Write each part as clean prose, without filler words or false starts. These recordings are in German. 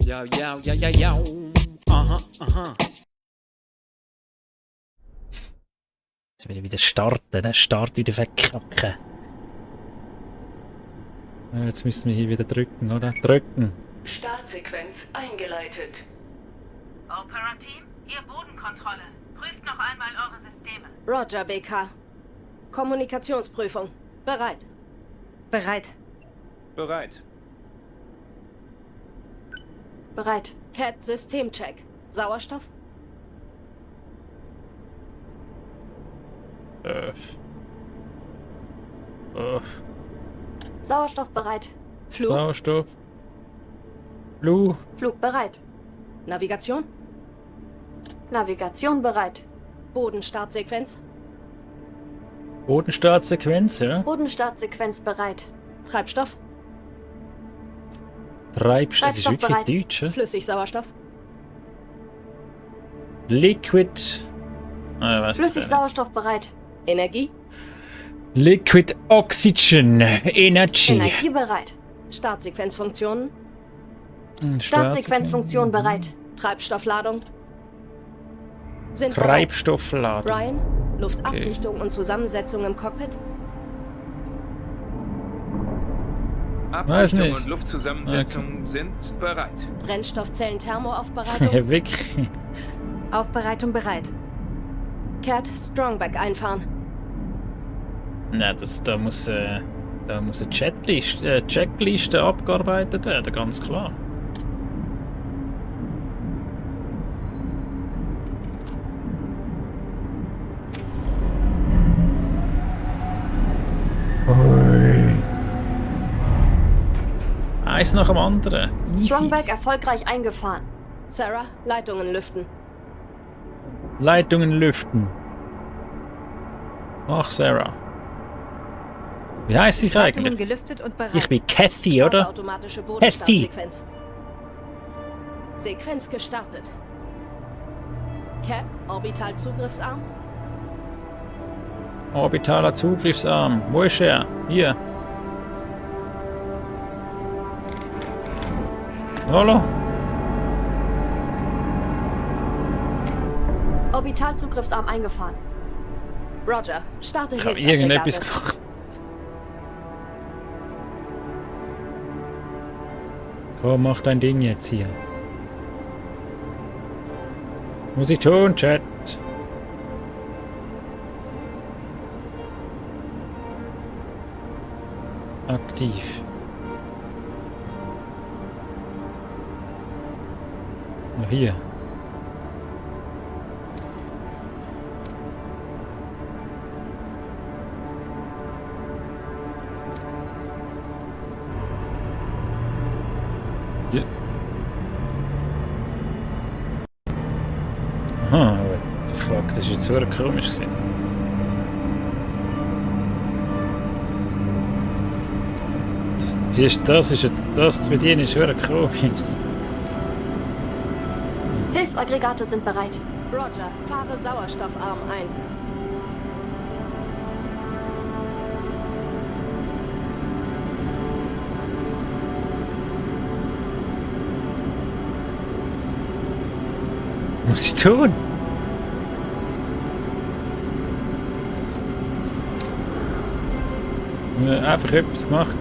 Ja, ja, ja, ja, ja. Aha, aha. Jetzt will ich wieder starten, ne? Start wieder verkacken. Ja, jetzt müssen wir hier wieder drücken, oder? Drücken. Startsequenz eingeleitet. Operateam, ihr Bodenkontrolle. Prüft noch einmal eure Systeme. Roger, BK. Kommunikationsprüfung. Bereit. Bereit. Bereit. Bereit. Cat, Systemcheck. Sauerstoff? Sauerstoff bereit. Flug? Sauerstoff. Blue. Flug bereit. Navigation? Navigation bereit. Bodenstartsequenz? Bodenstartsequenz, ja. Bodenstartsequenz bereit. Treibstoff? Treibstoff. Das ist Treibstoff wirklich bereit. Deutsch, ja? Flüssigsauerstoff? Liquid. Was Flüssigsauerstoff bereit. Energie? Liquid Oxygen Energy. Energie bereit. Startsequenzfunktionen? Startsequenzfunktion bereit. Treibstoffladung? Sind bereit. Treibstoffladung. Brian, Luftabdichtung und Zusammensetzung im Cockpit? Weiß Abdichtung nicht. und Luftzusammensetzung sind bereit. Brennstoffzellen-Thermoaufbereitung? Wirklich. Aufbereitung bereit. Cat, Strongback einfahren. Nein, da muss eine Checkliste abgearbeitet werden, ganz klar. Eins nach dem anderen. Easy. Strongback erfolgreich eingefahren. Sarah, Leitungen lüften. Leitungen lüften. Ach, Sarah. Wie heißt ich Leitungen eigentlich? gelüftet und bereit. Ich bin Cathy, oder? Automatische Cathy. Bodenstartsequenz. Sequenz gestartet. Cat, Orbitalzugriffsarm. Orbitaler Zugriffsarm. Wo ist er? Hier. Hallo? Orbitalzugriffsarm eingefahren. Roger, starte Ich habe irgendetwas Hilfsaggregate. gemacht. Komm, mach dein Ding jetzt hier. Muss ich tun, Chat. Aktiv. Noch hier. Ja. Aha, what the fuck, das ist jetzt so komisch gewesen. Das zu bedienen ist schon komisch. Hilfsaggregate sind bereit. Roger, fahre Sauerstoffarm ein. Was muss ich tun? Einfach etwas gemacht.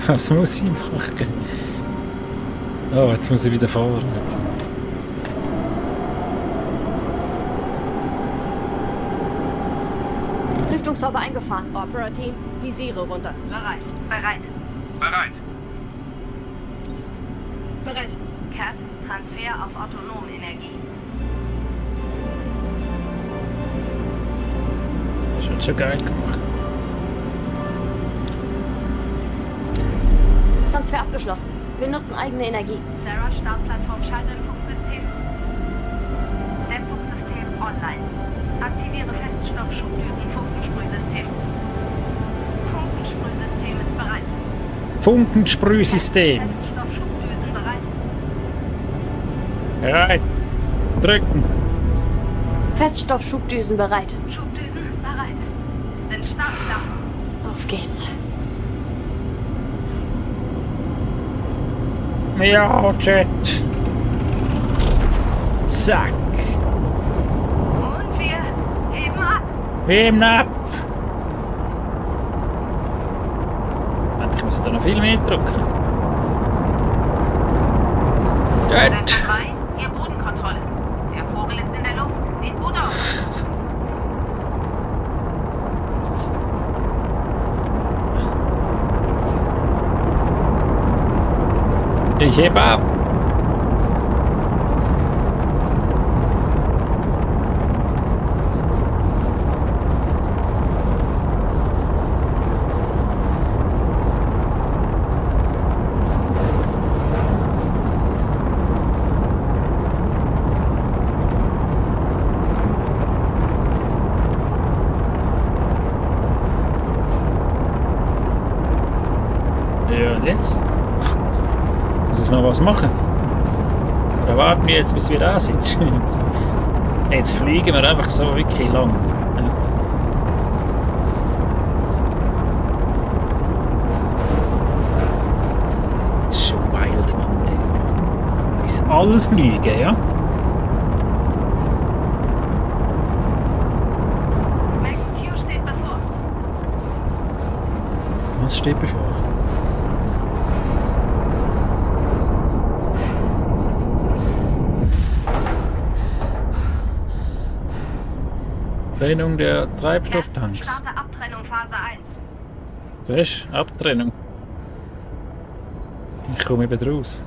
Was muss ich machen? Oh, jetzt muss ich wieder fahren. Lüftungshaube eingefahren. Opera-Team, Visiere runter. Bereit. Bereit. Bereit. Bereit. Cat, Transfer auf Autonomenergie. Das wird schon geil gemacht. Transfer abgeschlossen. Wir nutzen eigene Energie. Sarah, Startplattform, Schalldämpfungssystem. Dämpfungssystem online. Aktiviere Feststoffschubdüsen-Funkensprühsystem. Funkensprühsystem ist bereit. Funkensprühsystem. Feststoffschubdüsen bereit. Bereit. Drücken. Feststoffschubdüsen bereit. Schubdüsen bereit. Nachschlagen. Auf geht's. Ja, Jet. Zack. Und wir heben ab. Heben ab. Warte, ich muss da noch viel mehr drücken. Jet. Center 3, hier Bodenkontrolle. Der Vogel ist in der Luft. Sieht gut aus. Ich heb ab. Ja, und jetzt? Muss ich noch was machen? Oder warten wir jetzt, bis wir da sind? Jetzt fliegen wir einfach so wirklich lang. Das ist schon wild, Mann. Ey. Bis alle fliegen, ja? Max Q steht bevor. Was steht bevor? Trennung der Treibstofftanks. Starte Abtrennung Phase 1. Siehst du? Abtrennung. Ich komme eben raus.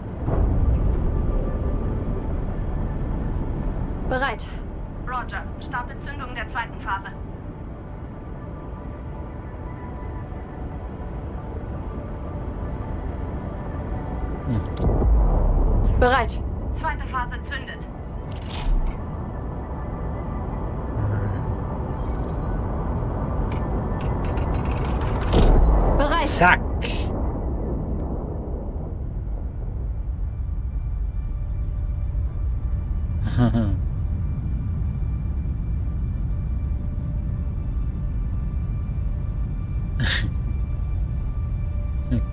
Bereit. Roger, starte Zündung der zweiten Phase. Bereit. Zweite Phase zündet. Bereit. Zack!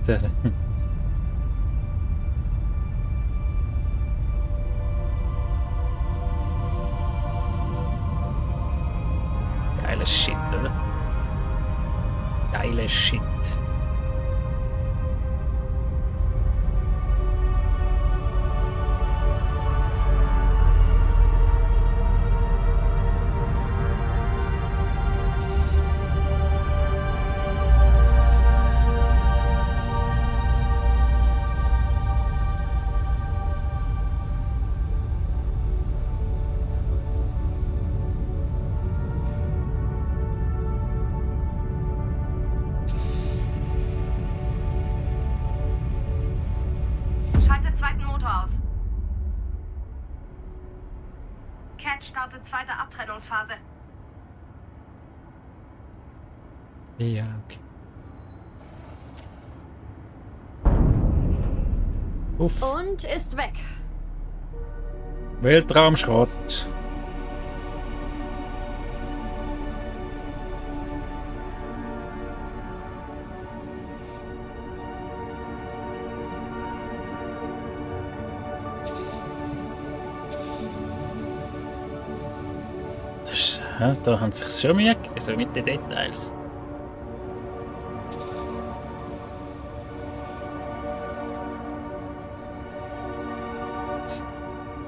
Das. Geiles Shit, oder? Geiles Shit. Schalte zweiten Motor aus. Cat startet zweite Abtrennungsphase. Ja, okay. Uff. Und ist weg. Weltraumschrott. Das ist, ja, da haben sie sich schon Mühe gegeben, so mit den Details.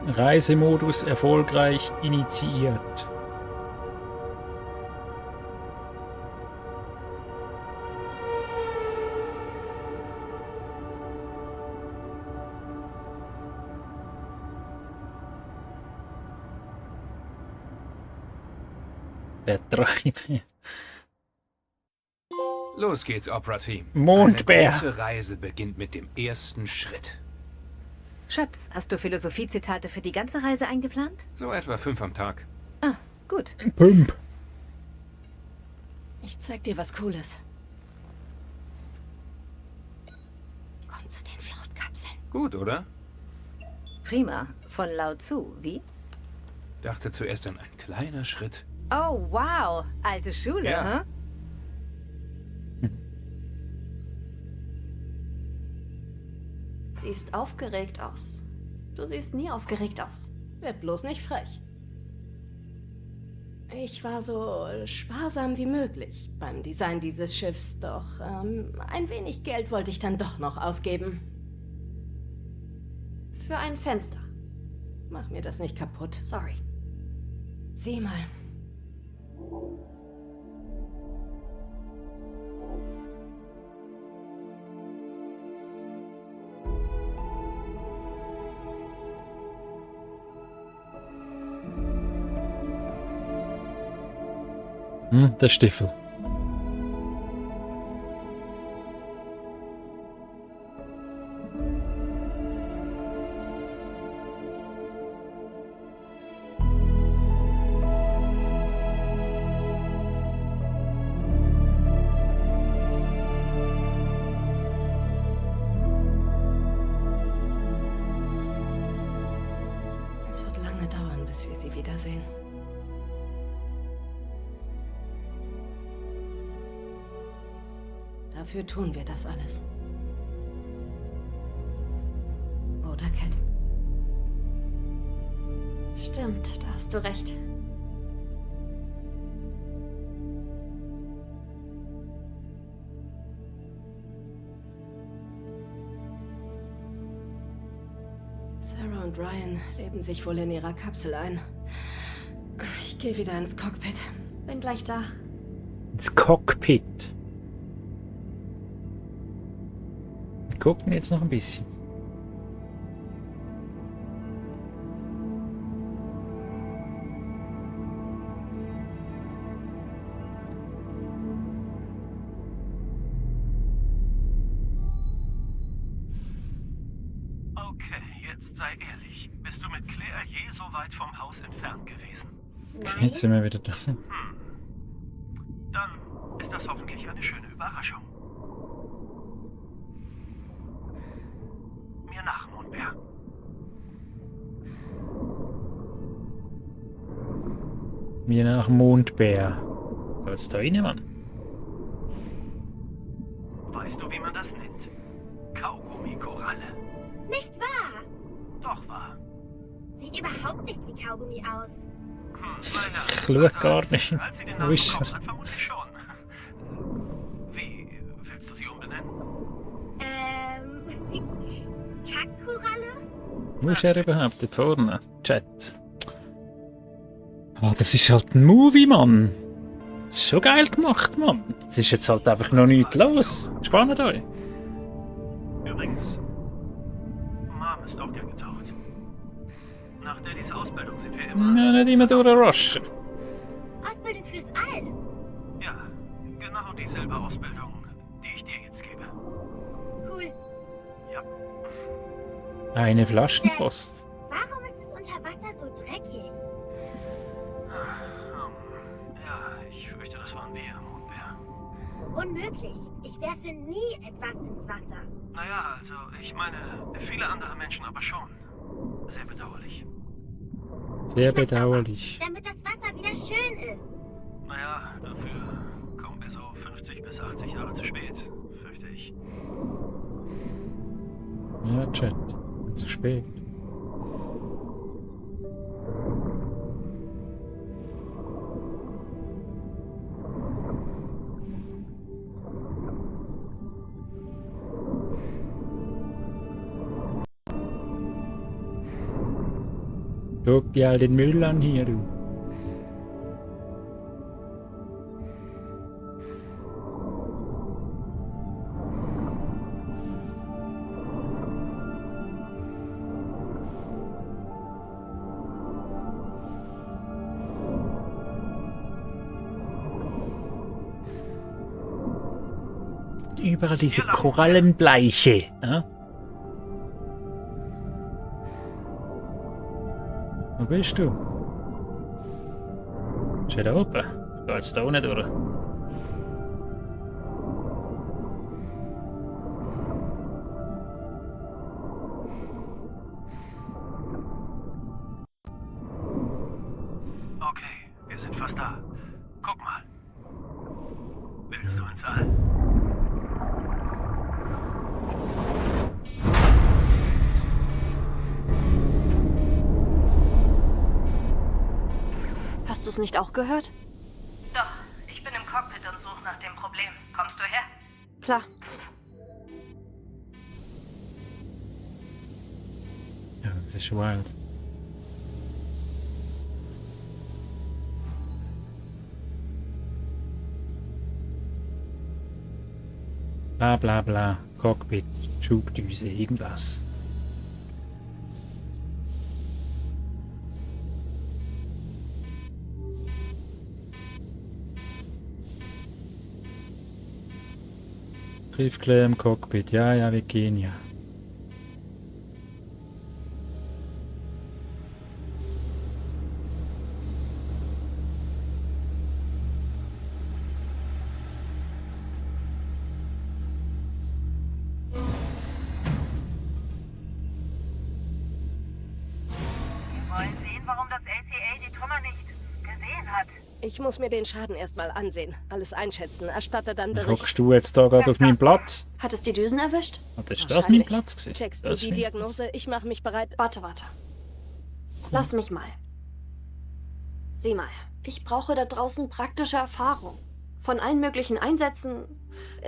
Reisemodus erfolgreich initiiert. Der Träume. Los geht's, Opera-Team. Mondbär. Eine große Reise beginnt mit dem ersten Schritt. Schatz, hast du Philosophiezitate für die ganze Reise eingeplant? So etwa 5 am Tag. Ah, gut. Pump. Ich zeig dir was Cooles. Komm zu den Fluchtkapseln. Gut, oder? Prima. Von Lao Tzu, wie? Dachte zuerst an ein kleiner Schritt. Oh, wow. Alte Schule, Ja. hä? Siehst aufgeregt aus. Du siehst nie aufgeregt aus. Werd bloß nicht frech. Ich war so sparsam wie möglich beim Design dieses Schiffs, doch ein wenig Geld wollte ich dann doch noch ausgeben. Für ein Fenster. Mach mir das nicht kaputt. Sorry. Sieh mal. Der Stiefel. Es wird lange dauern, bis wir sie wiedersehen. Dafür tun wir das alles. Oder, Cat? Stimmt, da hast du recht. Sarah und Ryan leben sich wohl in ihrer Kapsel ein. Ich gehe wieder ins Cockpit. Bin gleich da. Ins Cockpit. Wir gucken jetzt noch ein bisschen. Okay, jetzt sei ehrlich. Bist du mit Claire je so weit vom Haus entfernt gewesen? Jetzt sind wir wieder da. Dann ist das hoffentlich eine schöne Überraschung. Mir nach, Mondbär. Mir nach Mondbär. Geht's da rein, Mann? Weißt du, wie man das nennt? Kaugummi-Koralle. Nicht wahr? Doch wahr. Sieht überhaupt nicht wie Kaugummi aus. Naja, Ich schau gar nicht. als sie den Wo Namen ist bekommen er? hat, vermutlich schon. Wie willst du sie umbenennen? Kackkoralle? Wo ist er überhaupt? Dort vorne? Chat. Ah, das ist halt ein Movie, Mann. Das ist schon geil gemacht, Mann. Es ist jetzt halt einfach noch nichts los. Spannt euch. Übrigens, Mom ist auch gern getaucht. Nach Daddys Ausbildung sind wir immer... Ja, nicht immer durchrushen. Ausbildung fürs All. Ja, genau dieselbe Ausbildung, die ich dir jetzt gebe. Cool. Ja, Eine Flaschenpost. Warum ist es unter Wasser so dreckig? ja, ich fürchte, das waren wir, Mondbär. Unmöglich. Ich werfe nie etwas ins Wasser. Naja, also, ich meine, viele andere Menschen aber schon. Sehr bedauerlich. Sehr bedauerlich. Damit das Wasser wieder schön ist. Naja, dafür kommen wir so 50 bis 80 Jahre zu spät, fürchte ich. Ja, Chat. Zu spät. Guck dir all den Müll an hier, du. Überall diese Korallenbleiche. Ja? Wo bist du? Steht da oben? Geht's da unten durch? Okay, wir sind fast da. Guck mal. Willst du ins All? das nicht auch gehört? Doch, ich bin im Cockpit und suche nach dem Problem. Kommst du her? Klar. Ja, das ist wild. Bla bla bla. Cockpit, Schubdüse, irgendwas. Griffkleber im Cockpit. Ja, ja, wir gehen ja. Wir wollen sehen, warum das LTA die Trümmer nicht gesehen hat. Ich muss mir den Schaden erstmal ansehen, alles einschätzen, erstatte dann Bericht. Hockst du jetzt da gerade auf meinem Platz? Hat es die Düsen erwischt? Hat das das mein Platz gewesen? Checkst du Das die mein Diagnose? Ich mache mich bereit. Warte. Lass mich mal. Sieh mal, ich brauche da draußen praktische Erfahrung. Von allen möglichen Einsätzen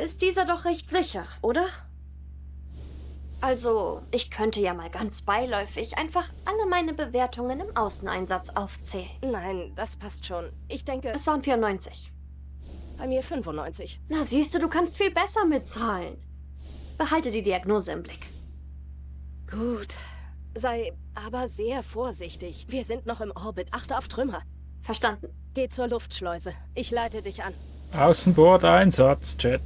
ist dieser doch recht sicher, oder? Also, ich könnte ja mal ganz beiläufig einfach alle meine Bewertungen im Außeneinsatz aufzählen. Nein, das passt schon. Ich denke, Es waren 94. bei mir 95. Na siehst du kannst viel besser mit Zahlen. Behalte die Diagnose im Blick. Gut. Sei aber sehr vorsichtig. Wir sind noch im Orbit. Achte auf Trümmer. Verstanden? Geh zur Luftschleuse. Ich leite dich an. Außenbordeinsatz, Chat.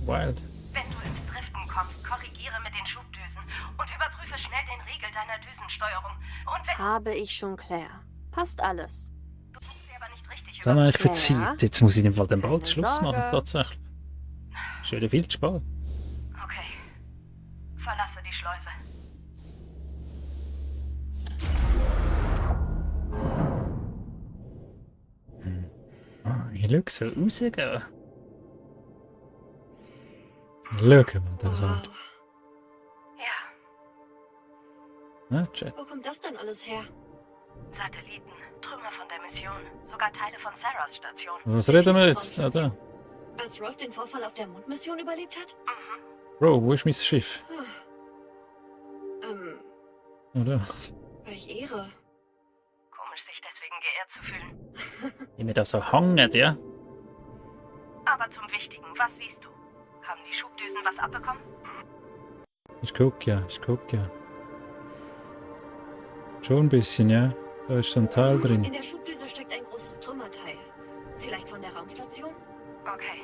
Wild. Wenn du ins Driften kommst, korrigiere mit den Schubdüsen und überprüfe schnell den Riegel deiner Düsensteuerung. Und wenn Habe ich schon, Claire. Passt alles. du kannst sie aber nicht richtig Das haben wir eigentlich Ja. verzieht. Jetzt muss ich im Fall den bald Keine Schluss machen, Sorge. tatsächlich. Schon wieder viel zu spät. Okay. Verlasse die Schleuse. Ich schaue so rausgehen. Schau mal, das halt. Ja, Na, Chat. Wo kommt das denn alles her? Satelliten, Trümmer von der Mission, sogar Teile von Sarahs Station. Was reden wir jetzt? Ah, da. Als Rolf den Vorfall auf der Mondmission überlebt hat? Bro, wo ist mein Schiff? Oder? Weil ich ehre. Komisch, sich deswegen geehrt zu fühlen. Wie mir da so hängt, ja? Aber zum Wichtigen, was siehst du? Haben die Schubdüsen was abbekommen? Ich guck ja. Schon ein bisschen, ja. Da ist so ein Teil drin. In der Schubdüse steckt ein großes Trümmerteil. Vielleicht von der Raumstation? Okay.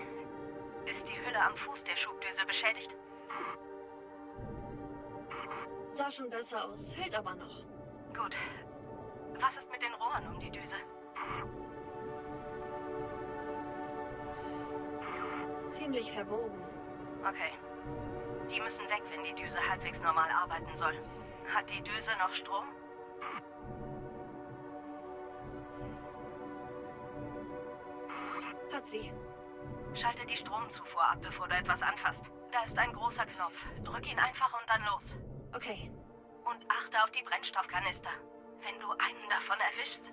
Ist die Hülle am Fuß der Schubdüse beschädigt? Sah schon besser aus, hält aber noch. Gut. Was ist mit den Rohren um die Düse? Ziemlich verbogen. Okay. Die müssen weg, wenn die Düse halbwegs normal arbeiten soll. Hat die Düse noch Strom? Hat sie. Schalte die Stromzufuhr ab, bevor du etwas anfasst. Da ist ein großer Knopf. Drück ihn einfach und dann los. Okay. Und achte auf die Brennstoffkanister. Wenn du einen davon erwischst,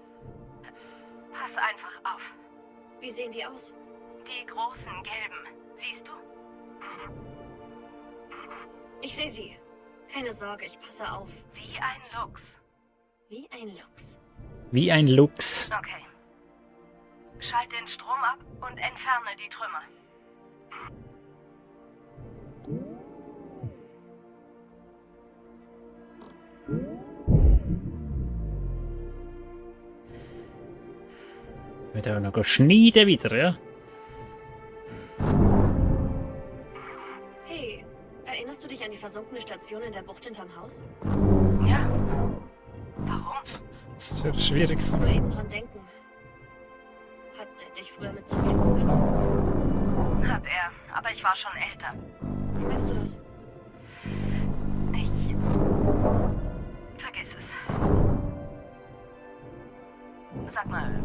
pass einfach auf. Wie sehen die aus? Die großen gelben. Siehst du? Ich sehe sie. Keine Sorge, ich passe auf. Wie ein Luchs. Wie ein Luchs. Wie ein Luchs. Okay. Schalte den Strom ab und entferne die Trümmer. Wird auch noch schneiden wieder, ja? Hey, erinnerst du dich an die versunkene Station in der Bucht hinterm Haus? Ja? Warum? Das ist ja schwierig. Nur eben dran denken. Hat er dich früher mit zum Schwimmen genommen? Hat er, aber ich war schon älter. Wie meinst du das? Ich... Vergiss es. Sag mal,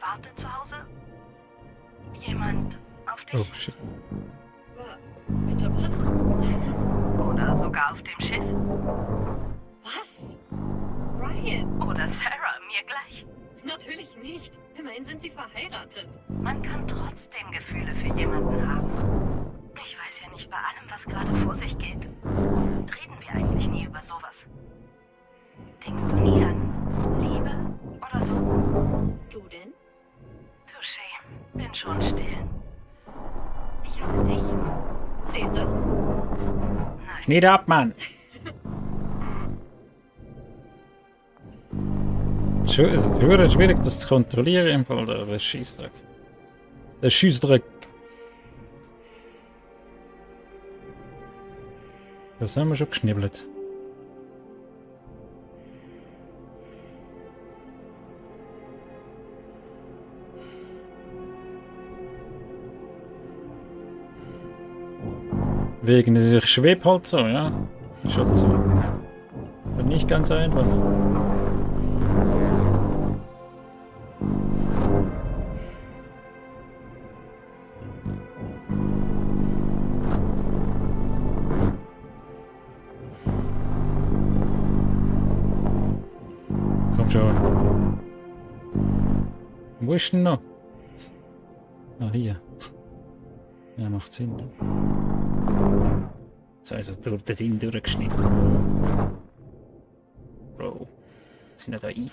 wartet zu Hause jemand auf dich? Oh shit. Bitte was? Oder sogar auf dem Schiff? Was? Ryan? Oder Sarah, ihr gleich? Natürlich nicht. Immerhin sind sie verheiratet. Man kann trotzdem Gefühle für jemanden haben. Ich weiß ja nicht bei allem, was gerade vor sich geht. Reden wir eigentlich nie über sowas? Denkst du nie an Liebe oder so? Du denn? Touché, bin schon still. Ich habe dich. Zählt das? Nein. Schnitt ab, Mann! Es ist schwierig, das zu kontrollieren im Fall, der Scheissdreck. Der Scheissdreck. Das haben wir schon geschnibbelt. Wegen ich schweb halt so, ja. Ist halt so. Aber nicht ganz einfach. Komm schon. Wo ist denn noch? Ah, hier. Ja, macht Sinn. Jetzt also durch den Ding durchgeschnitten. Bro. Sind ja da rein.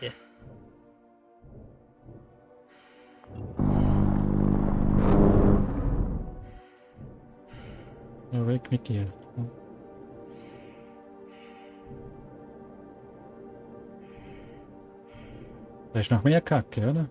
Ja, weg mit dir. Da ist noch mehr Kacke, oder?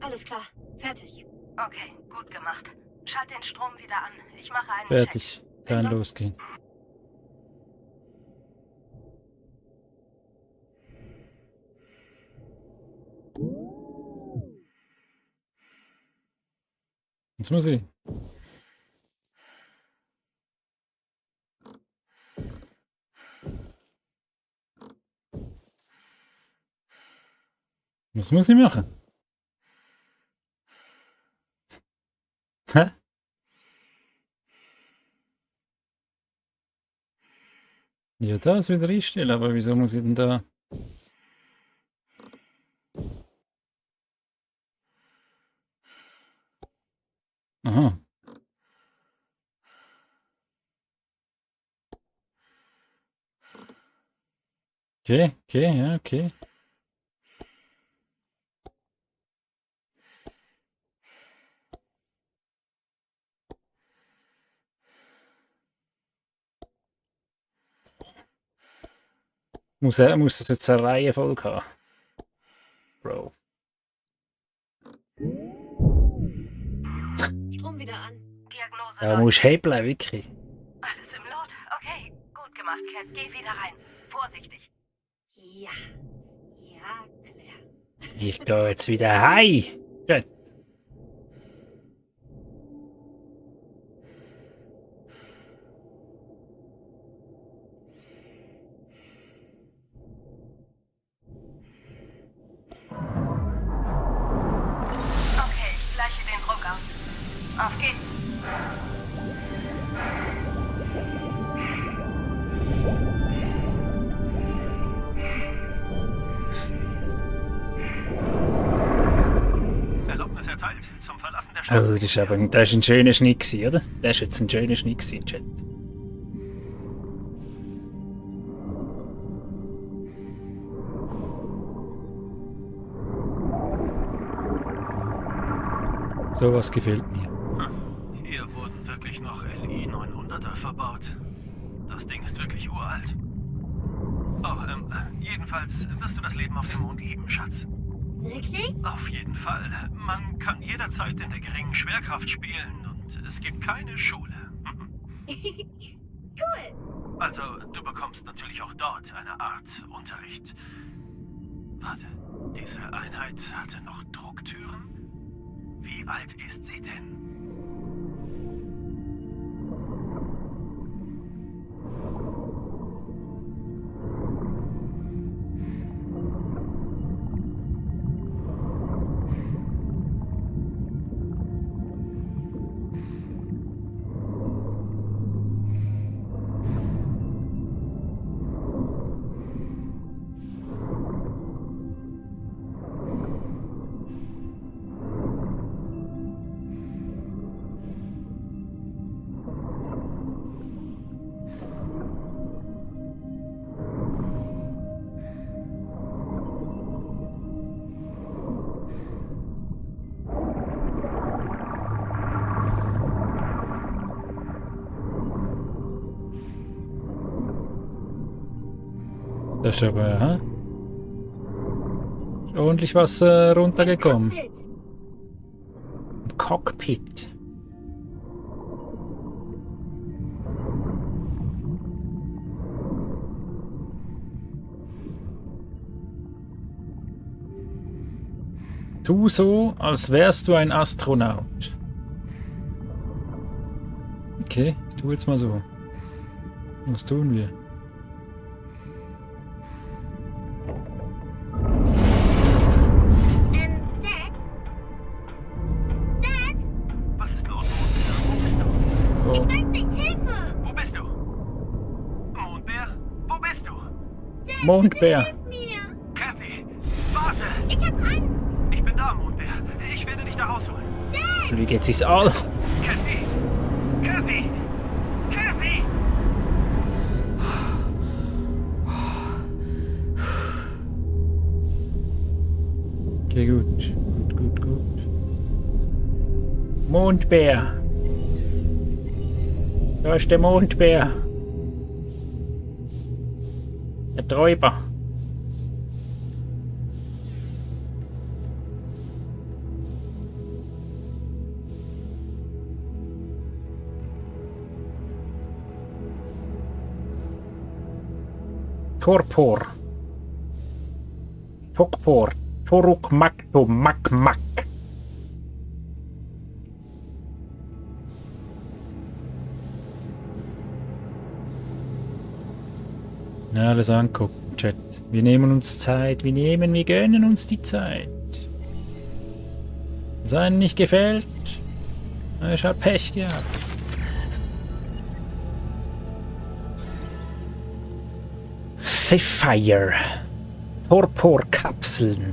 Alles klar. Fertig. Okay, gut gemacht. Schalt den Strom wieder an. Ich mache einen Fertig. Kann losgehen. Was muss ich? Was muss ich machen? Hä? Ja, das wieder einstellen, aber wieso muss ich denn da? Aha. Okay, okay, ja, okay. Muss das jetzt eine Reihenfolge haben? Bro. Strom wieder an. Diagnose. Da läuft. musst du hebeln, wirklich. Alles im Lot. Okay, gut gemacht, Cat. Geh wieder rein. Vorsichtig. Ja. Ja, Claire. Ich gehe jetzt wieder heim. Gut. Okay, ich gleiche den Druck aus. Auf geht's. Erlaubnis erteilt zum Verlassen der Stadt. Oh, das ist ein schöner Schnitt gewesen, oder? Das ist jetzt ein schöner Schnitt gewesen, Chat. Sowas gefällt mir. Hier wurden wirklich noch LI 900er verbaut. Das Ding ist wirklich uralt. Oh, jedenfalls wirst du das Leben auf dem Mond lieben, Schatz. Wirklich? Auf jeden Fall. Man kann jederzeit in der geringen Schwerkraft spielen und es gibt keine Schule. Cool. Also, du bekommst natürlich auch dort eine Art Unterricht. Warte, diese Einheit hatte noch Drucktüren? Wie alt ist sie denn? Das ist aber, hä? Ist ordentlich was runtergekommen. Cockpit. Im Cockpit. Tu so, als wärst du ein Astronaut. Okay, ich tu jetzt mal so. Was tun wir? Dad? Dad? Was ist los, Mondbär? Wo bist du? Ich weiß nicht, Hilfe! Wo bist du? Mondbär? Wo bist du? Dad, Mondbär. bitte hilf mir! Kathy, warte! Ich hab Angst! Ich bin da, Mondbär. Ich werde dich da rausholen. Flüge jetzt ins All. Kathy! Kathy! Kathy! Okay, gut. Gut. Mondbär. Da ist der Mondbär. Der Träuber. Torpor. Tokpor. Toruk Makto Mak. Na, alles angucken, Chat. Wir nehmen uns Zeit. Wir gönnen uns die Zeit. Wenn es einem nicht gefällt, dann ist halt Pech gehabt. Sapphire. Torpor-Kapseln.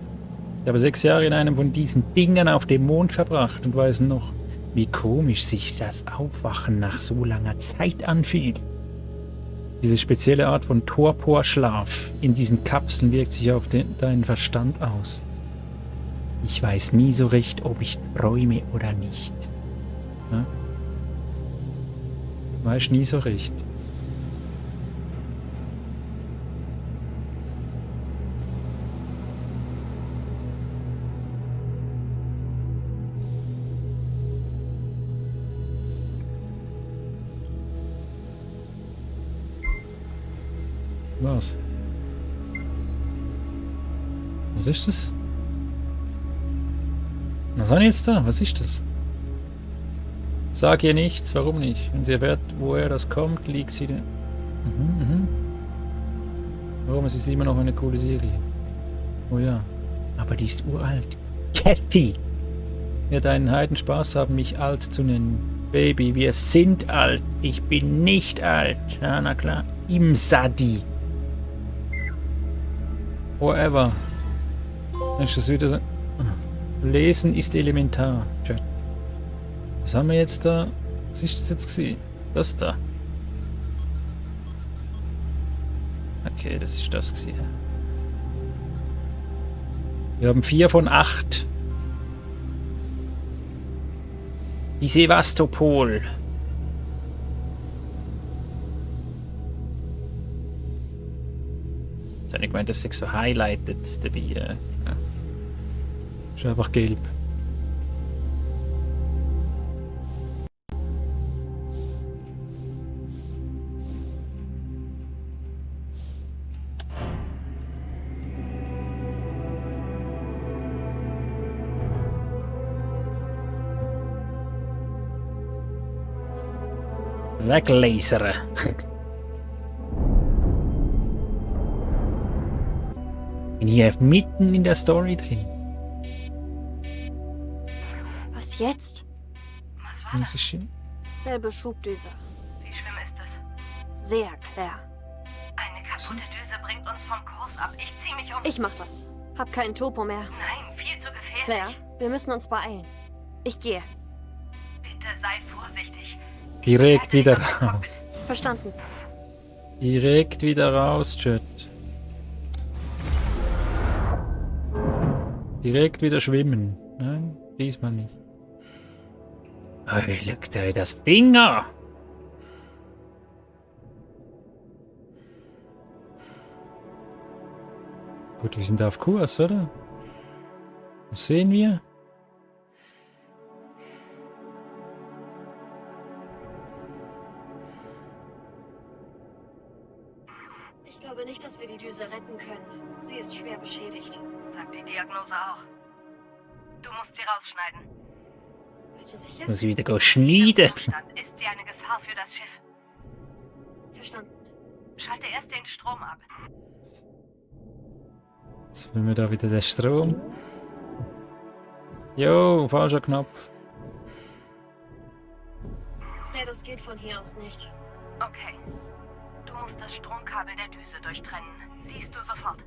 Ich habe 6 Jahre in einem von diesen Dingern auf dem Mond verbracht und weiß noch, wie komisch sich das Aufwachen nach so langer Zeit anfühlt. Diese spezielle Art von Torpor-Schlaf in diesen Kapseln wirkt sich auf deinen Verstand aus. Ich weiß nie so recht, ob ich träume oder nicht. Ja? Weiß nie so recht. Was? Was ist das? Was war jetzt da? Was ist das? Sag ihr nichts, warum nicht? Wenn sie erfährt, woher das kommt, liegt sie... Warum? Es ist immer noch eine coole Serie. Oh ja. Aber die ist uralt. Cathy! Wird einen Heidenspaß haben, mich alt zu nennen. Baby, wir sind alt. Ich bin nicht alt. Ja, na klar. Im Sadi. Whatever. Ist das wieder so? Lesen ist elementar. Chat. Was haben wir jetzt da? Was ist das jetzt gesehen? Das da. Okay, das ist das gesehen. Wir haben 4 von 8. Die Sevastopol. Ich habe nicht gemeint, dass sich so highlightet dabei. Ja. Ist einfach gelb. Weglasern. Bin hier mitten in der Story drin. Was jetzt? Was war Das das? ist schön. Selbe Schubdüse. Wie schlimm ist das? Sehr klar. Eine kaputte Düse bringt uns vom Kurs ab. Ich zieh mich um. Ich mach das. Hab keinen Topo mehr. Nein, viel zu gefährlich. Claire, wir müssen uns beeilen. Ich gehe. Bitte sei vorsichtig. Direkt wieder raus. Verstanden. Direkt wieder raus, Chat. Direkt wieder schwimmen. Nein, diesmal nicht. Hey, guckt euch das Ding an! Gut, wir sind auf Kurs, oder? Was sehen wir? Ich glaube nicht, dass wir die Düse retten können. Sie ist schwer beschädigt. Sagt die Diagnose auch. Du musst sie rausschneiden. Bist du sicher? Muss ich wieder schneiden. Im Zustand ist sie eine Gefahr für das Schiff. Verstanden. Schalte erst den Strom ab. Jetzt wollen wir da wieder den Strom. Jo, falscher Knopf. Nee, das geht von hier aus nicht. Okay. Du musst das Stromkabel der Düse durchtrennen. Siehst du sofort.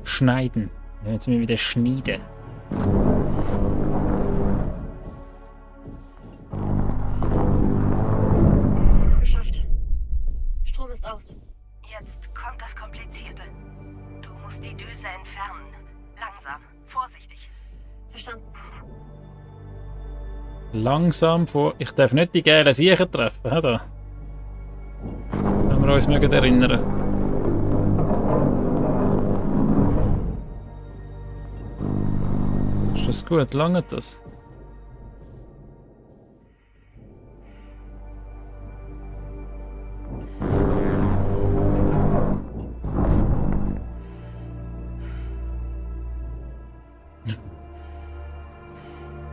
Schneiden. Ja, jetzt müssen wir wieder schneiden. Geschafft. Strom ist aus. Jetzt kommt das Komplizierte. Du musst die Düse entfernen. Langsam. Vorsichtig. Verstanden. Langsam vor. Ich darf nicht die geilen Siechen treffen, oder? Wenn wir uns mögen erinnern. Ist das gut? Langt das?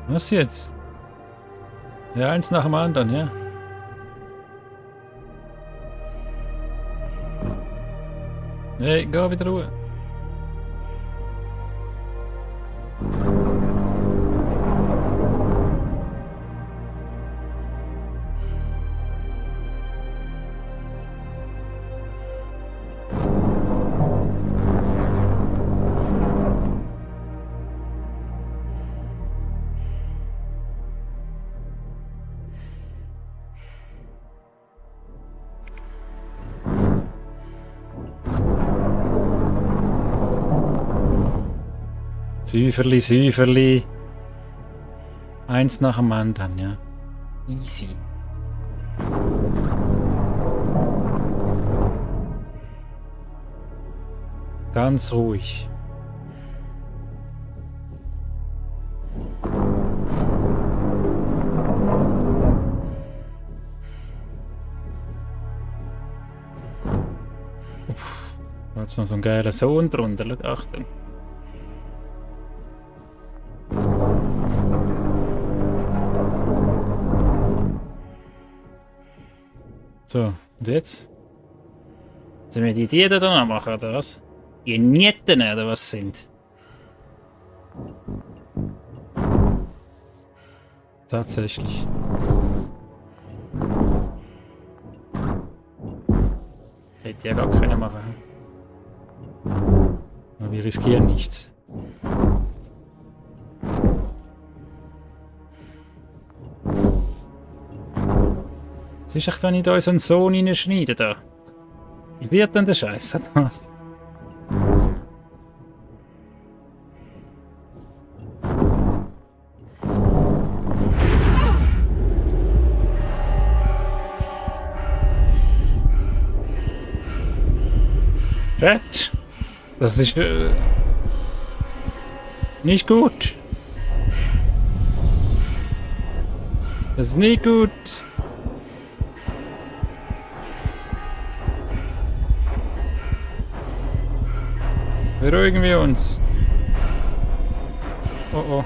Was jetzt? Ja, eins nach dem anderen, ja. Nee, geh wieder Ruhe. Säuferli, Säuferli. Eins nach dem anderen, ja. Easy. Ganz ruhig. Uff, da hat's noch so ein geiler Sohn drunter. Achtung. So, und jetzt? Sollen wir die da noch machen, oder was? Die Nieten, oder was sind? Tatsächlich. Hätte ja gar keiner machen. Aber wir riskieren nichts. Was ist echt, wenn ich da so einen Sohn reinschneide da? Wie wird denn der Scheiß oder was? Chat, das ist nicht gut. Das ist nicht gut. Beruhigen wir uns. Oh oh.